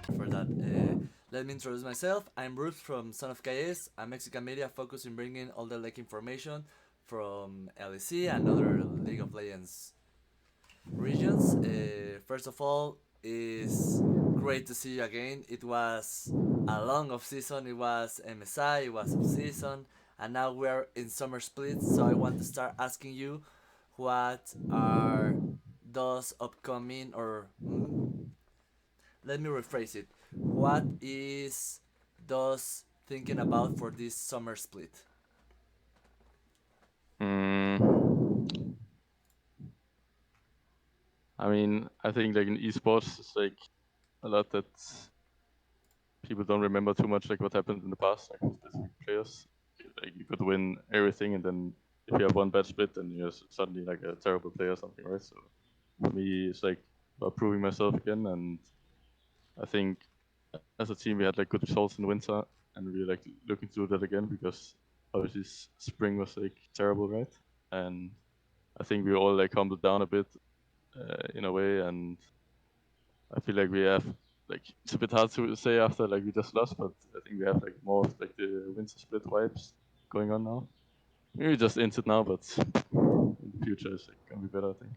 for that. Let me introduce myself. I'm Ruuubs from Son of KS, a Mexican media focused in bringing all the lake information from LEC and other League of Legends regions. First of all, is great to see you again. It was a long off season. It was MSI. It was off season, and now we're in summer split. So I want to start asking you, what are those upcoming or let me rephrase it. What is those thinking about for this summer split? Mm, I mean, I think like in esports, it's like a lot that people don't remember too much, like what happened in the past, like with specific players. Like you could win everything, and then if you have one bad split, then you're suddenly like a terrible player or something, right? So for me, it's like about proving myself again, and I think as a team we had like good results in winter, and we're like looking to do that again because obviously spring was like terrible, right? And I think we all like humbled down a bit in a way, and I feel like we have like it's a bit hard to say after like we just lost, but I think we have like more of like the winter split vibes going on now. Maybe just into it now, but in the future it's like gonna be better, I think.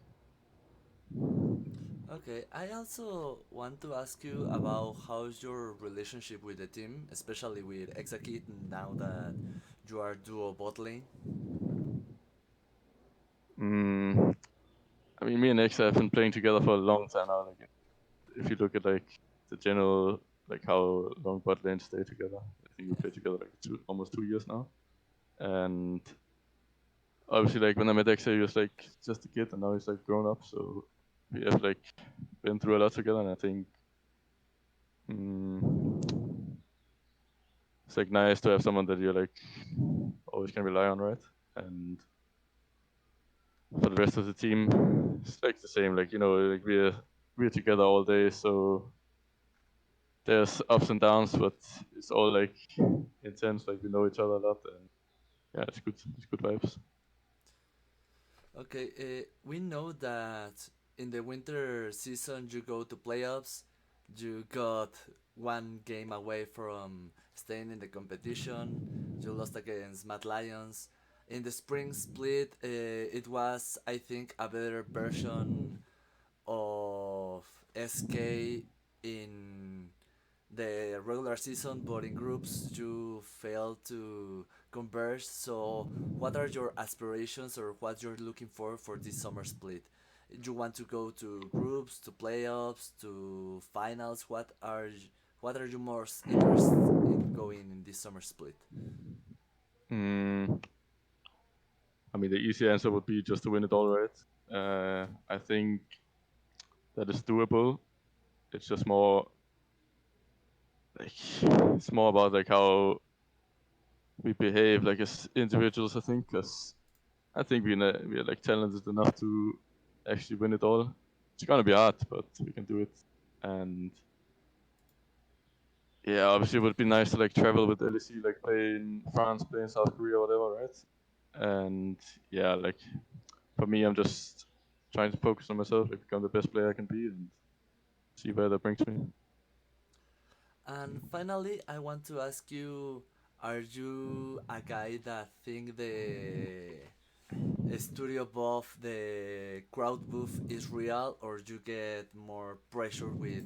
Okay, I also want to ask you about how's your relationship with the team, especially with Exakit now that you are duo bot lane. Mm, I mean, me and X have been playing together for a long time now. Like, if you look at like the general like how long bot lanes stay together, I think we played together like almost 2 years now. And obviously, like when I met X, he was like just a kid, and now he's like grown up. So we have like been through a lot together, and I think mm, it's like nice to have someone that you're like always can rely on, right? And for the rest of the team, it's like the same. Like like we're together all day, so there's ups and downs, but it's all like intense. Like we know each other a lot, and yeah, it's good. It's good vibes. Okay, we know that in the winter season you go to playoffs. You got one game away from staying in the competition. You lost against Mad Lions. In the spring split, it was, I think, a better version of SK in the regular season, but in groups you failed to converge. So, what are your aspirations or what you're looking for this summer split? You want to go to groups, to playoffs, to finals? What are you most interested in going in this summer split? Mm, I mean, the easy answer would be just to win it all, right? I think that is doable. It's just more like it's more about like how we behave like as individuals. I think because I think we're like talented enough to actually win it all. It's gonna be hard, but we can do it. And yeah, obviously it would be nice to like travel with LEC, like play in France, play in South Korea, whatever, right? And yeah, like for me, I'm just trying to focus on myself, like become the best player I can be, and see where that brings me. And finally, I want to ask you, are you a guy that think the studio above the crowd booth is real, or you get more pressure with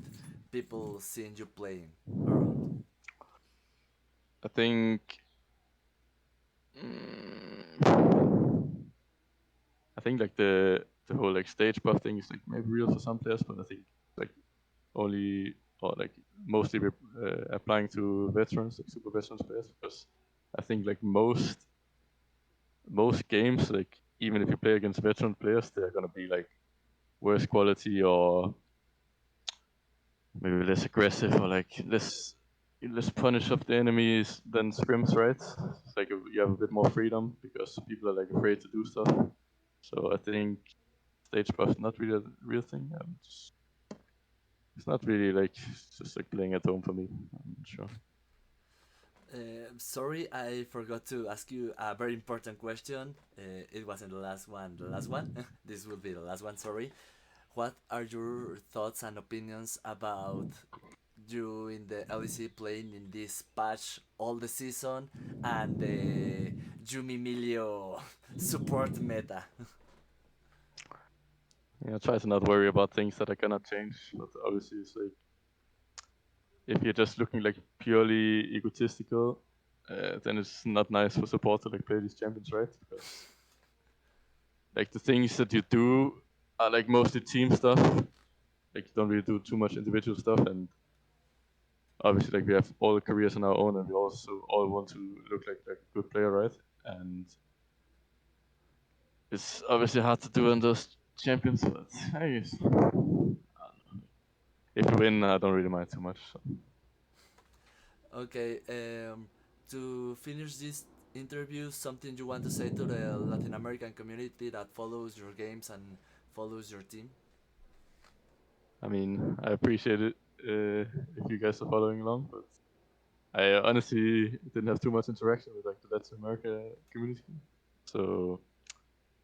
people seeing you playing around? I think. Mm, I think like the whole like stage buff thing is like maybe real for some players, but I think like only or like mostly applying to veterans, like super veterans players, because I think like most games, like even if you play against veteran players, they're gonna be like worse quality or maybe less aggressive or like less punish of the enemies than scrims, right? It's like you have a bit more freedom because people are like afraid to do stuff. So I think stage buff not really a real thing. It's not really like it's just like playing at home for me. I'm not sure. Sorry, I forgot to ask you a very important question. It wasn't the last one. The last one. This will be the last one. Sorry. What are your thoughts and opinions about you in the LEC playing in this patch all the season and the Yumi Milio support meta. Yeah, try to not worry about things that I cannot change. But obviously, it's like if you're just looking like purely egotistical, then it's not nice for support to like play these champions, right? Because like the things that you do are like mostly team stuff. Like you don't really do too much individual stuff, and obviously like we have all the careers on our own, and we also all want to look like a good player, right? And it's obviously hard to do on those champions, but I guess if you win, I don't really mind too much. So. Okay, to finish this interview, something you want to say to the Latin American community that follows your games and follows your team? I mean, I appreciate it if you guys are following along, but I honestly didn't have too much interaction with like the Latin America community. So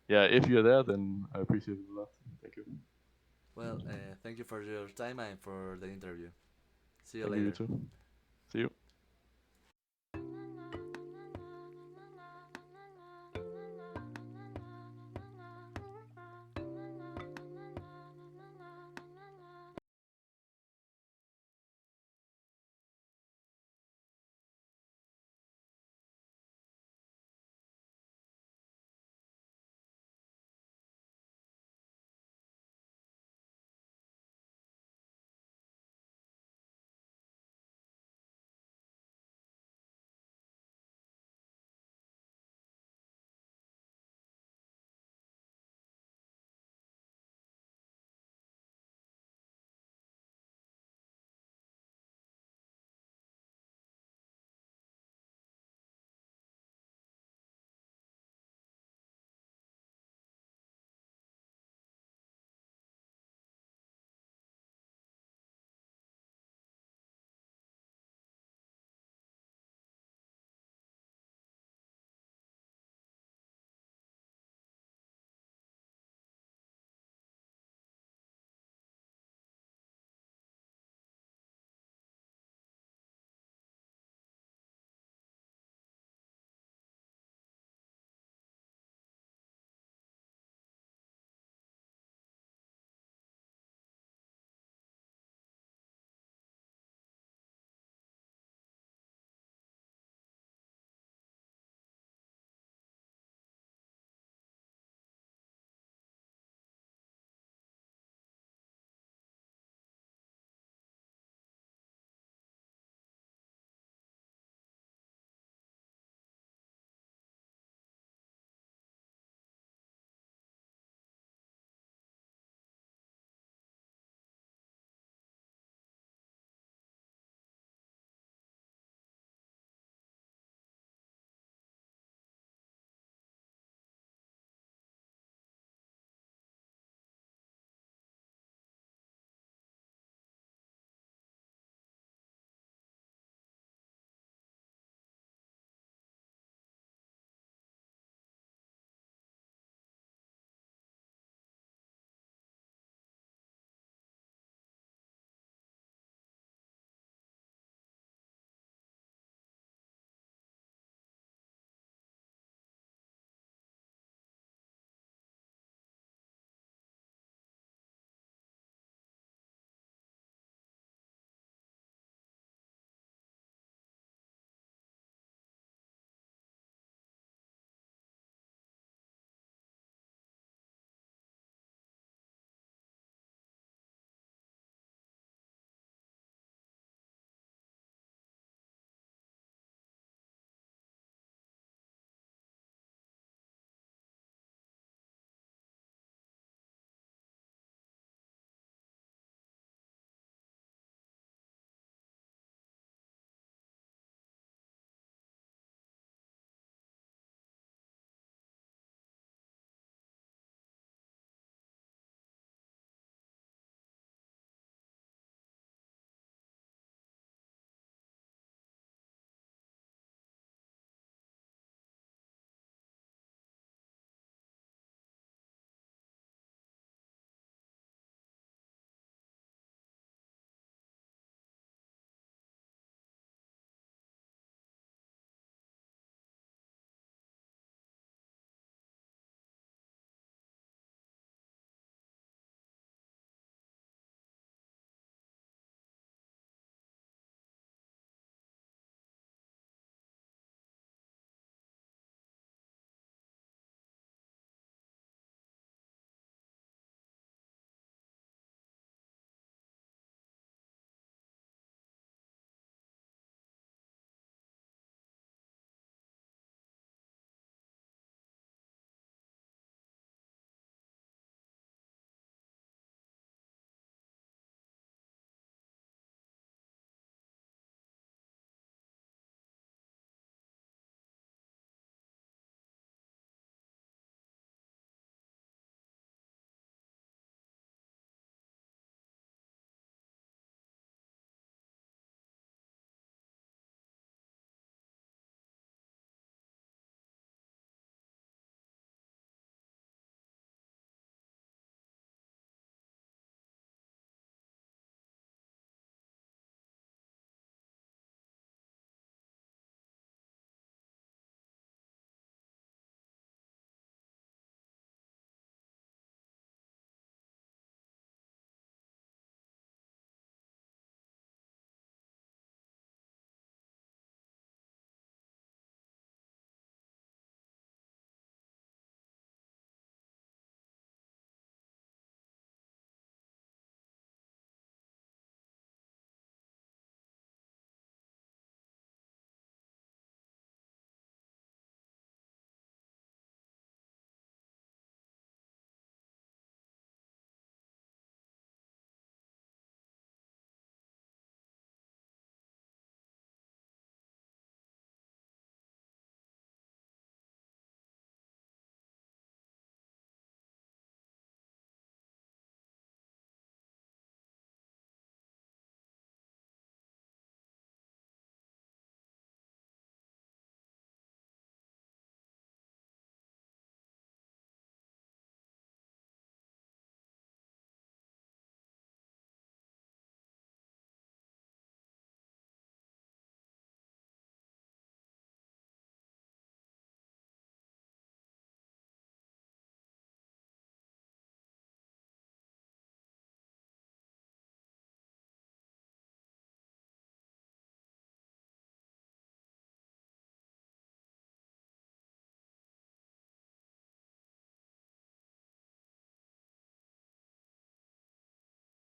yeah, if you're there, then I appreciate it a lot. Thank you. Well, thank you for your time and for the interview. See you Thank you, you later. too. See you.